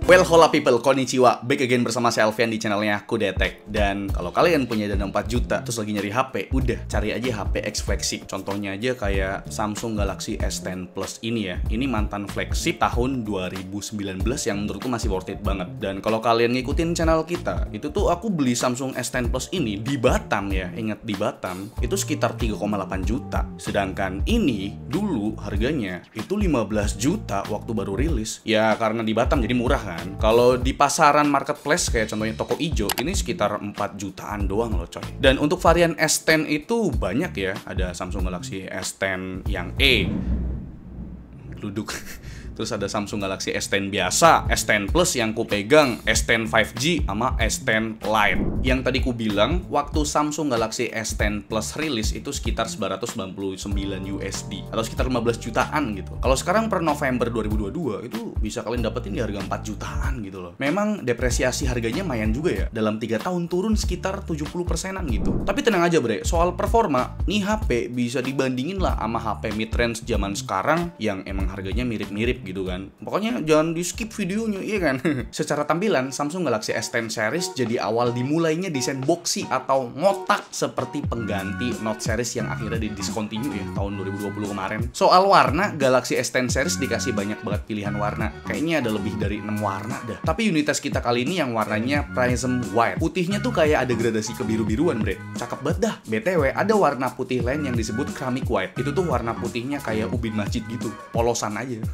Well, hola people, konnichiwa. Back again bersama saya Alfian di channelnya Kudetek. Dan kalau kalian punya dana 4 juta terus lagi nyari HP, udah cari aja HP X flagship. Contohnya aja kayak Samsung Galaxy S10 Plus ini ya. Ini mantan flagship tahun 2019 yang menurutku masih worth it banget. Dan kalau kalian ngikutin channel kita, itu tuh aku beli Samsung S10 Plus ini di Batam ya. Ingat di Batam, itu sekitar 3,8 juta. Sedangkan ini dulu harganya itu 15 juta waktu baru rilis. Ya karena di Batam jadi murah kan. Kalau di pasaran marketplace kayak contohnya toko ijo ini sekitar 4 jutaan doang loh coy. Dan untuk varian S10 itu banyak ya. Ada Samsung Galaxy S10 yang E duduk. Terus ada Samsung Galaxy S10 biasa, S10 Plus yang ku pegang, S10 5G, sama S10 Lite. Yang tadi ku bilang, waktu Samsung Galaxy S10 Plus rilis itu sekitar 999 USD atau sekitar 15 jutaan gitu. Kalau sekarang per November 2022 itu bisa kalian dapetin di harga 4 jutaan gitu loh. Memang depresiasi harganya lumayan juga ya. Dalam 3 tahun turun sekitar 70%-an gitu. Tapi tenang aja bre, soal performa, nih HP bisa dibandingin lah sama HP mid-range zaman sekarang yang emang harganya mirip-mirip gitu kan. Pokoknya jangan di skip videonya, iya kan? Secara tampilan, Samsung Galaxy S10 series jadi awal dimulainya desain boxy atau ngotak seperti pengganti Note series yang akhirnya di discontinue ya tahun 2020 kemarin. Soal warna, Galaxy S10 series dikasih banyak banget pilihan warna. Kayaknya ada lebih dari 6 warna dah. Tapi unitas kita kali ini yang warnanya Prism White. Putihnya tuh kayak ada gradasi kebiru-biruan, bre. Cakep banget dah. BTW, ada warna putih lain yang disebut Ceramic White. Itu tuh warna putihnya kayak ubin masjid gitu. Polosan aja.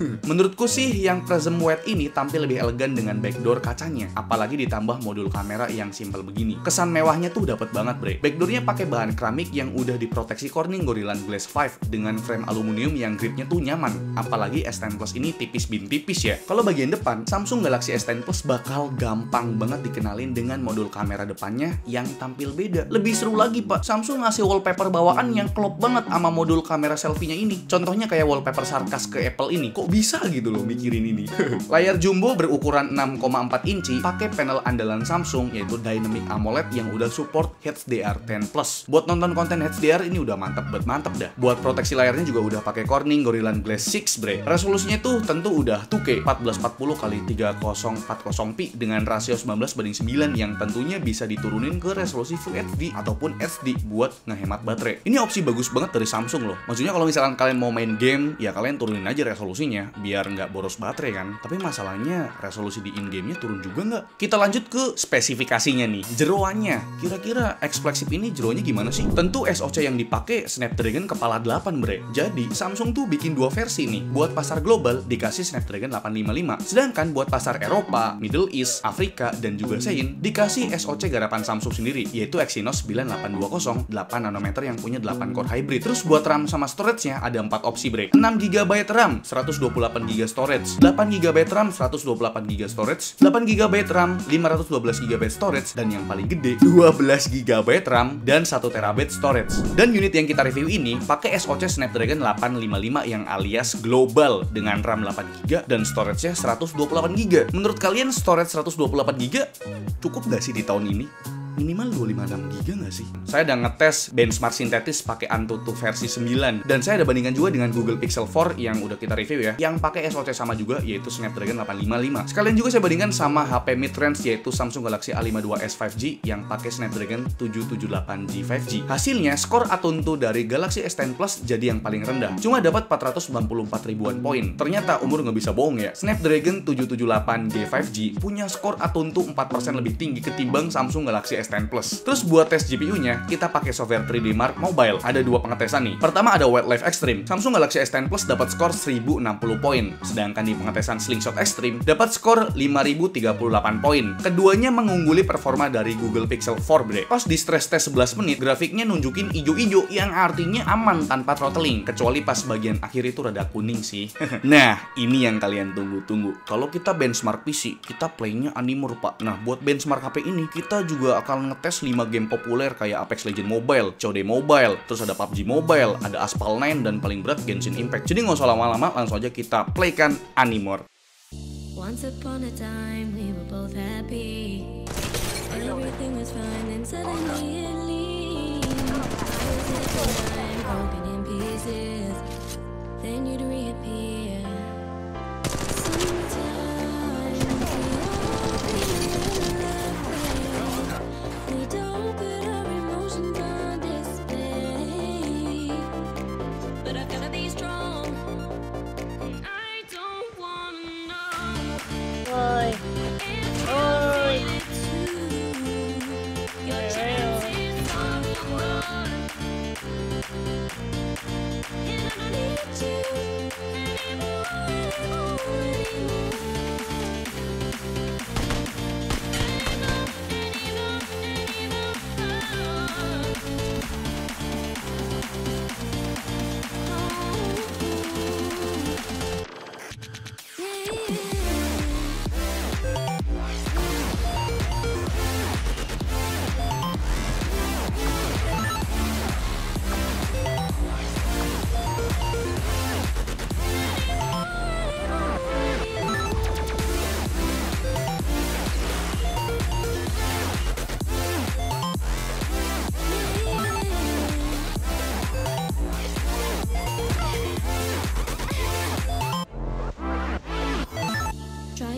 Menurutku sih yang Prism White ini tampil lebih elegan dengan backdoor kacanya, apalagi ditambah modul kamera yang simple begini. Kesan mewahnya tuh dapet banget bre. Backdoornya pakai bahan keramik yang udah diproteksi Corning Gorilla Glass 5 dengan frame aluminium yang gripnya tuh nyaman. Apalagi S10 Plus ini tipis bin tipis ya. Kalau bagian depan, Samsung Galaxy S10 Plus bakal gampang banget dikenalin dengan modul kamera depannya yang tampil beda. Lebih seru lagi pak, Samsung ngasih wallpaper bawaan yang klop banget sama modul kamera selfie-nya ini. Contohnya kayak wallpaper sarkas ke Apple ini. Kok bisa gitu loh mikirin ini. Layar jumbo berukuran 6,4 inci pakai panel andalan Samsung yaitu Dynamic AMOLED yang udah support HDR10+. Buat nonton konten HDR ini udah mantep dah. Buat proteksi layarnya juga udah pakai Corning Gorilla Glass 6 bre. Resolusinya tuh tentu udah 2K 1440x3040p dengan rasio 19:9 yang tentunya bisa diturunin ke resolusi Full HD ataupun HD buat ngehemat baterai. Ini opsi bagus banget dari Samsung loh. Maksudnya kalau misalkan kalian mau main game ya kalian turunin aja resolusinya biar nggak boros baterai kan. Tapi masalahnya resolusi di in-game-nya turun juga nggak? Kita lanjut ke spesifikasinya nih. Jeroannya, kira-kira X flagship ini jeroannya gimana sih? Tentu SoC yang dipakai Snapdragon kepala 8 bre. Jadi Samsung tuh bikin dua versi nih. Buat pasar global dikasih Snapdragon 855. Sedangkan buat pasar Eropa, Middle East, Afrika, dan juga ASEAN dikasih SoC garapan Samsung sendiri yaitu Exynos 9820 8 nanometer yang punya 8 core hybrid. Terus buat RAM sama storage-nya ada 4 opsi bre. 6GB RAM, 128GB storage, 8GB RAM, 128GB storage, 8GB RAM, 512GB storage, dan yang paling gede 12GB RAM dan 1TB storage. Dan unit yang kita review ini pakai SoC Snapdragon 855 yang alias global dengan RAM 8GB dan storage-nya 128GB. Menurut kalian storage 128GB cukup gak sih di tahun ini? Minimal 256GB nggak sih? Saya udah ngetes benchmark sintetis pakai Antutu versi 9 dan saya ada bandingkan juga dengan Google Pixel 4 yang udah kita review ya, yang pakai SoC sama juga yaitu Snapdragon 855. Sekalian juga saya bandingkan sama HP mid-range yaitu Samsung Galaxy A52s 5G yang pakai Snapdragon 778G 5G. Hasilnya skor Antutu dari Galaxy S10 Plus jadi yang paling rendah, cuma dapat 494 ribuan poin. Ternyata umur nggak bisa bohong ya. Snapdragon 778G 5G punya skor Antutu 4% lebih tinggi ketimbang Samsung Galaxy S10 Plus. Terus buat tes GPU-nya, kita pakai software 3D Mark Mobile. Ada dua pengetesan nih. Pertama ada Wildlife Extreme. Samsung Galaxy S10 Plus dapat skor 1060 poin. Sedangkan di pengetesan Slingshot Extreme dapat skor 5038 poin. Keduanya mengungguli performa dari Google Pixel 4 bre. Pas di stress test 11 menit, grafiknya nunjukin ijo-ijo yang artinya aman tanpa throttling. Kecuali pas bagian akhir itu rada kuning sih. Nah, ini yang kalian tunggu-tunggu. Kalau kita benchmark PC, kita playnya Animor pak. Nah, buat benchmark HP ini, kita juga akan ngetes 5 game populer kayak Apex Legends Mobile, COD Mobile, terus ada PUBG Mobile, ada Aspal 9, dan paling berat Genshin Impact. Jadi nggak usah lama-lama, langsung aja kita playkan Animor. Once upon a time we were both happy. Everything was fine and suddenly it leaves. I was broken in pieces. Then you'd reappear. Sometimes we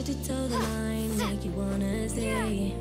To toe the line, make you wanna stay.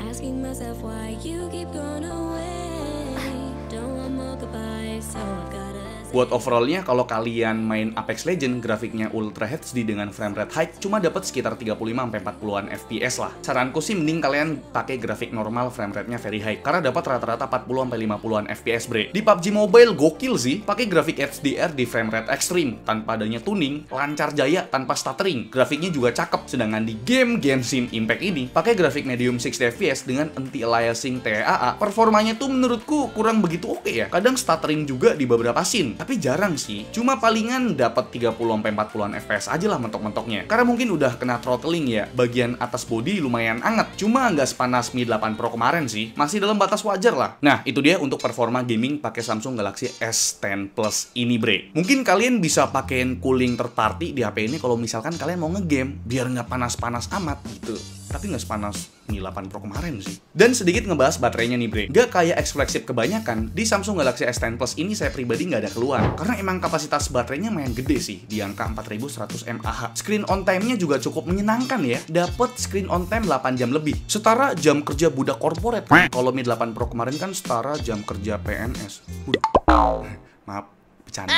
Asking myself why you keep going away. Don't want more goodbyes, so I've gotta. Buat overallnya, kalau kalian main Apex Legends, grafiknya Ultra HD dengan frame rate high cuma dapat sekitar 35-40an FPS lah. Saranku sih mending kalian pakai grafik normal, frame rate-nya very high, karena dapat rata-rata 40-50an FPS bre. Di PUBG Mobile gokil sih, pakai grafik HDR di frame rate ekstrim, tanpa adanya tuning, lancar jaya tanpa stuttering. Grafiknya juga cakep, sedangkan di game Genshin Impact ini, pakai grafik medium 60 FPS dengan anti-aliasing TAA, performanya tuh menurutku kurang begitu oke ya. Kadang stuttering juga di beberapa scene, tapi jarang sih. Cuma palingan dapat 30-40an FPS aja lah mentok-mentoknya. Karena mungkin udah kena throttling ya. Bagian atas body lumayan anget. Cuma nggak sepanas Mi 8 Pro kemarin sih. Masih dalam batas wajar lah. Nah, itu dia untuk performa gaming pakai Samsung Galaxy S10 Plus ini bre. Mungkin kalian bisa pakein cooling third party di HP ini kalau misalkan kalian mau ngegame biar nggak panas-panas amat gitu. Tapi nggak sepanas Mi 8 Pro kemarin sih. Dan sedikit ngebahas baterainya nih bre. Gak kayak X flagship kebanyakan, di Samsung Galaxy S10 Plus ini saya pribadi nggak ada keluhan. Karena emang kapasitas baterainya main gede sih, di angka 4100 mAh. Screen on time-nya juga cukup menyenangkan ya. Dapat screen on time 8 jam lebih. Setara jam kerja budak korporat. Kalau Mi 8 Pro kemarin kan setara jam kerja PNS. Maaf, bercanda.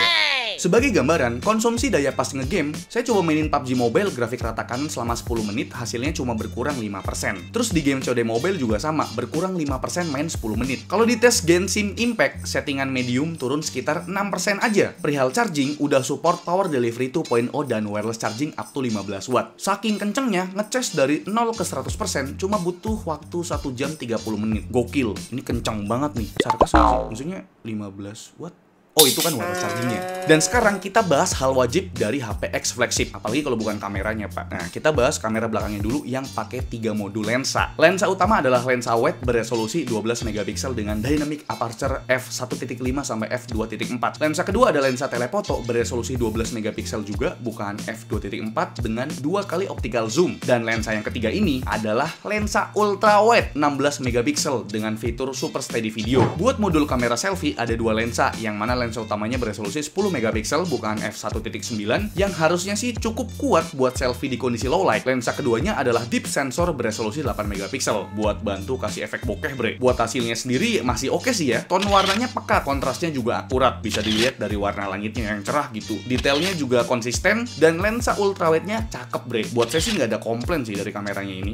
Sebagai gambaran, konsumsi daya pas ngegame, saya coba mainin PUBG Mobile grafik rata kanan selama 10 menit, hasilnya cuma berkurang 5%. Terus di game COD Mobile juga sama, berkurang 5% main 10 menit. Kalau di tes Genshin Impact, settingan medium turun sekitar 6% aja. Perihal charging, udah support Power Delivery 2.0 dan wireless charging up to 15 watt. Saking kencengnya, ngecas dari 0 ke 100% cuma butuh waktu 1 jam 30 menit. Gokil, ini kenceng banget nih. Sarkas nggak sih? Maksudnya 15 watt? Oh, itu kan wireless chargingnya. Dan sekarang kita bahas hal wajib dari HP X flagship, apalagi kalau bukan kameranya pak. Nah, kita bahas kamera belakangnya dulu yang pakai 3 modul lensa. Lensa utama adalah lensa wide beresolusi 12 megapiksel dengan dynamic aperture f1.5 sampai f2.4. Lensa kedua ada lensa telefoto beresolusi 12 megapiksel juga, bukan f2.4 dengan 2 kali optical zoom. Dan lensa yang ketiga ini adalah lensa ultra wide 16 megapiksel dengan fitur super steady video. Buat modul kamera selfie ada 2 lensa, yang mana lensa utamanya beresolusi 10 megapiksel bukan f1.9 yang harusnya sih cukup kuat buat selfie di kondisi low light. Lensa keduanya adalah deep sensor beresolusi 8 megapiksel buat bantu kasih efek bokeh bre. Buat hasilnya sendiri masih oke sih ya. Tone warnanya pekat, kontrasnya juga akurat, bisa dilihat dari warna langitnya yang cerah gitu. Detailnya juga konsisten dan lensa ultrawide-nya cakep bre. Buat saya sih nggak ada komplain sih dari kameranya ini.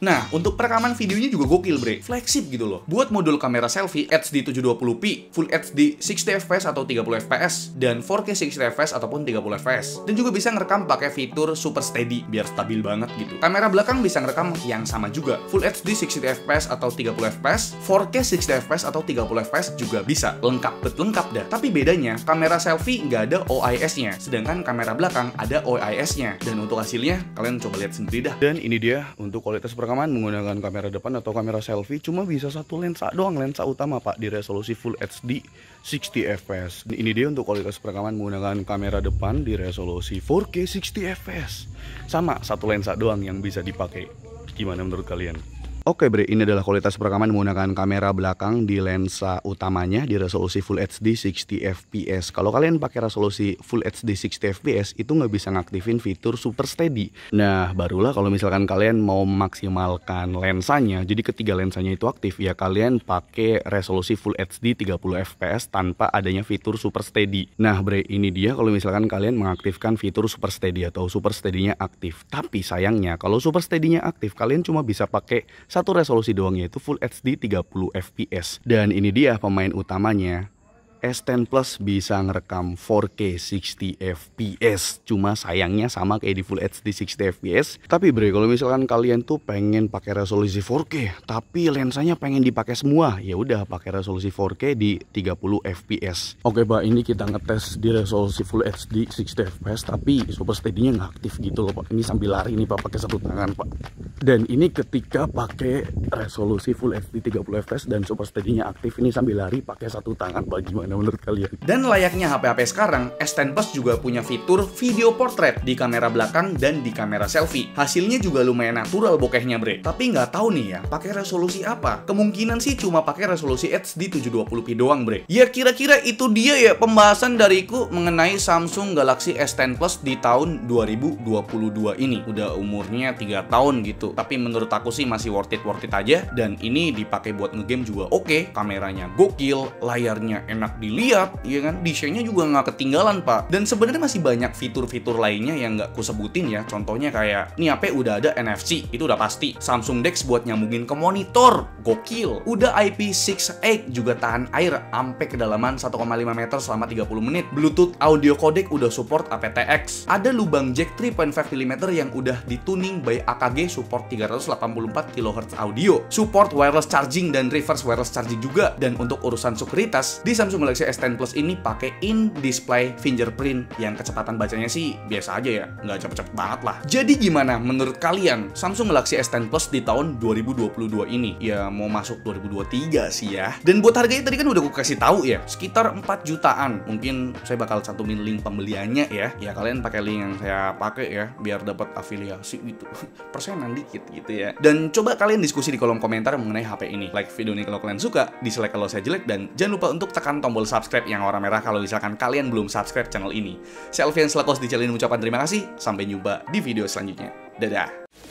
Nah, untuk perekaman videonya juga gokil bre, flagship gitu loh. Buat modul kamera selfie HD 720p, Full HD 60fps atau 30fps, dan 4K 60fps ataupun 30fps. Dan juga bisa ngerekam pakai fitur super steady, biar stabil banget gitu. Kamera belakang bisa ngerekam yang sama juga, Full HD 60fps atau 30fps, 4K 60fps atau 30fps juga bisa. Lengkap, lengkap dah. Tapi bedanya, kamera selfie nggak ada OIS-nya, sedangkan kamera belakang ada OIS-nya. Dan untuk hasilnya, kalian coba lihat sendiri dah. Dan ini dia untuk kualitas perekaman menggunakan kamera depan atau kamera selfie cuma bisa satu lensa doang, lensa utama pak, di resolusi Full HD 60fps. Ini dia untuk kualitas perekaman menggunakan kamera depan di resolusi 4K 60fps. Sama satu lensa doang yang bisa dipakai. Gimana menurut kalian? Oke bre, ini adalah kualitas perekaman menggunakan kamera belakang di lensa utamanya di resolusi Full HD 60fps. Kalau kalian pakai resolusi Full HD 60fps itu nggak bisa ngaktifin fitur Super Steady. Nah barulah kalau misalkan kalian mau memaksimalkan lensanya, jadi ketiga lensanya itu aktif ya, kalian pakai resolusi Full HD 30fps tanpa adanya fitur Super Steady. Nah bre, ini dia kalau misalkan kalian mengaktifkan fitur Super Steady atau Super Steady-nya aktif. Tapi sayangnya kalau Super Steady-nya aktif, kalian cuma bisa pakai satu resolusi doang, yaitu Full HD 30fps. Dan ini dia pemain utamanya. S10 Plus bisa ngerekam 4K 60fps. Cuma sayangnya sama kayak di Full HD 60fps. Tapi bre, kalau misalkan kalian tuh pengen pakai resolusi 4K tapi lensanya pengen dipakai semua, ya udah pakai resolusi 4K di 30fps. Oke Pak, ini kita ngetes di resolusi Full HD 60fps tapi Super Steady-nya nggak aktif gitu loh Pak. Ini sambil lari nih Pak pakai satu tangan Pak. Dan ini ketika pakai resolusi Full HD 30fps dan Super Steady-nya aktif, ini sambil lari pakai satu tangan Pak. Gimana menurut kalian? Dan layaknya HP-HP sekarang, S10 Plus juga punya fitur video portrait di kamera belakang dan di kamera selfie. Hasilnya juga lumayan natural bokehnya bre. Tapi nggak tahu nih ya, pakai resolusi apa? Kemungkinan sih cuma pakai resolusi HD 720p doang bre. Ya kira-kira itu dia ya pembahasan dariku mengenai Samsung Galaxy S10 Plus di tahun 2022 ini. Udah umurnya 3 tahun gitu. Tapi menurut aku sih masih worth it aja. Dan ini dipakai buat ngegame juga oke. Kameranya gokil, layarnya enak dilihat, ya kan, desainnya juga nggak ketinggalan Pak. Dan sebenarnya masih banyak fitur-fitur lainnya yang nggak kusebutin ya. Contohnya kayak nih HP udah ada NFC, itu udah pasti. Samsung DeX buat nyambungin ke monitor, gokil. Udah IP68 juga tahan air sampai kedalaman 1,5 meter selama 30 menit. Bluetooth audio codec udah support aptX. Ada lubang jack 3.5 mm yang udah dituning by AKG, support 384 kHz audio. Support wireless charging dan reverse wireless charging juga. Dan untuk urusan sekuritas, di Samsung Galaxy S10 Plus ini pakai in-display fingerprint yang kecepatan bacanya sih biasa aja ya, nggak cepet-cepet banget lah. Jadi gimana menurut kalian Samsung Galaxy S10 Plus di tahun 2022 ini? Ya mau masuk 2023 sih ya. Dan buat harganya tadi kan udah gue kasih tahu ya, sekitar 4 jutaan. Mungkin saya bakal cantumin link pembeliannya ya. Ya kalian pakai link yang saya pakai ya, biar dapat afiliasi gitu. Persenan dikit gitu ya. Dan coba kalian diskusi di kolom komentar mengenai HP ini. Like video ini kalau kalian suka, dislike kalau saya jelek, dan jangan lupa untuk tekan tombol subscribe yang warna merah kalau misalkan kalian belum subscribe channel ini. Saya Alfian Selakos di channel ini mengucapkan terima kasih. Sampai jumpa di video selanjutnya. Dadah.